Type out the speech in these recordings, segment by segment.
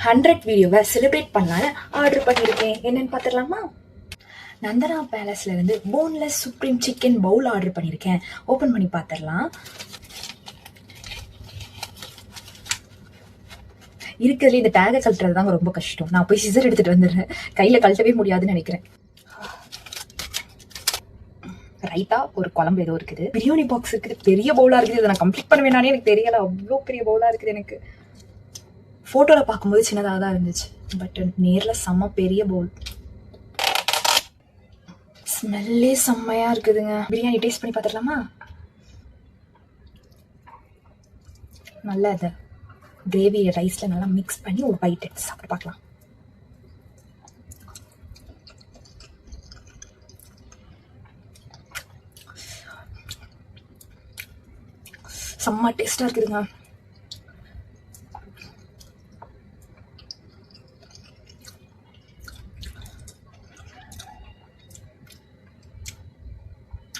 100 வீடியோவை செலிப்ரேட் பண்ணலான்னு ஆர்டர் பண்ணியிருக்கேன். என்னன்னு பார்த்துடலாமா? நந்தனா பேலஸ்ல இருந்து boneless supreme chicken bowl order பண்ணியிருக்கேன். ஓப்பன் பண்ணி பார்த்துடலாம். இருக்கிறதுல இந்த டேகை கழட்டுறது தாங்க ரொம்ப கஷ்டம். நான் போய் சிசர் எடுத்துட்டு வந்துடுறேன். கையில கழட்டவே முடியாதுன்னு நினைக்கிறேன். ரைட்டா ஒரு குழம்பு ஏதோ இருக்குது. பிரியாணி பாக்ஸ் இருக்குது. பெரிய பவுலா இருக்குது. இதை நான் கம்ப்ளீட் பண்ண வேணானே எனக்கு தெரியல. அவ்வளோ பெரிய பவுலா இருக்குது. எனக்கு போட்டோல பார்க்கும்போது சின்னதாக தான் இருந்துச்சு, பட் நேர்ல செம்ம பெரிய பவுல். ஸ்மெல்லே செம்மையா இருக்குதுங்க. பிரியாணி டேஸ்ட் பண்ணி பார்த்துடலாமா? நல்லா அதை கிரேவி ரைஸ்ல நல்லா மிக்ஸ் பண்ணி ஒரு பைட் எடுத்து சாப்பிட்டு பார்க்கலாம். செம்ம டேஸ்டா இருக்குதுங்க.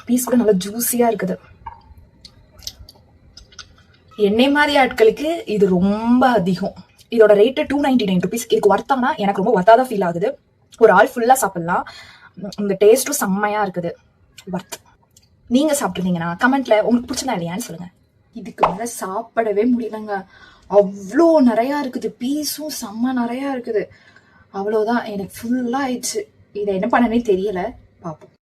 பீஸ் கூட நல்லா ஜூஸியா இருக்குது. என்னை மாதிரி ஆட்களுக்கு இது ரொம்ப அதிகம். இதோட ரேட்டு 299 rupees. இதுக்கு ஒர்த்தானா எனக்கு ரொம்ப ஒர்த்தாதான் ஃபீல் ஆகுது. ஒரு ஆள் ஃபுல்லா சாப்பிடலாம். இந்த டேஸ்ட்டும் செம்மையா இருக்குது. ஒர்த். நீங்க சாப்பிட்டுருந்தீங்கன்னா கமெண்ட்ல உங்களுக்கு பிடிச்சதா இல்லையான்னு சொல்லுங்க. இதுக்கு மேல சாப்பிடவே முடியலங்க. அவ்வளோ நிறையா இருக்குது. பீஸும் செம்ம நிறையா இருக்குது. அவ்வளோதான், எனக்கு ஃபுல்லா ஆயிடுச்சு. இதை என்ன பண்ணனே தெரியல. பார்ப்போம்.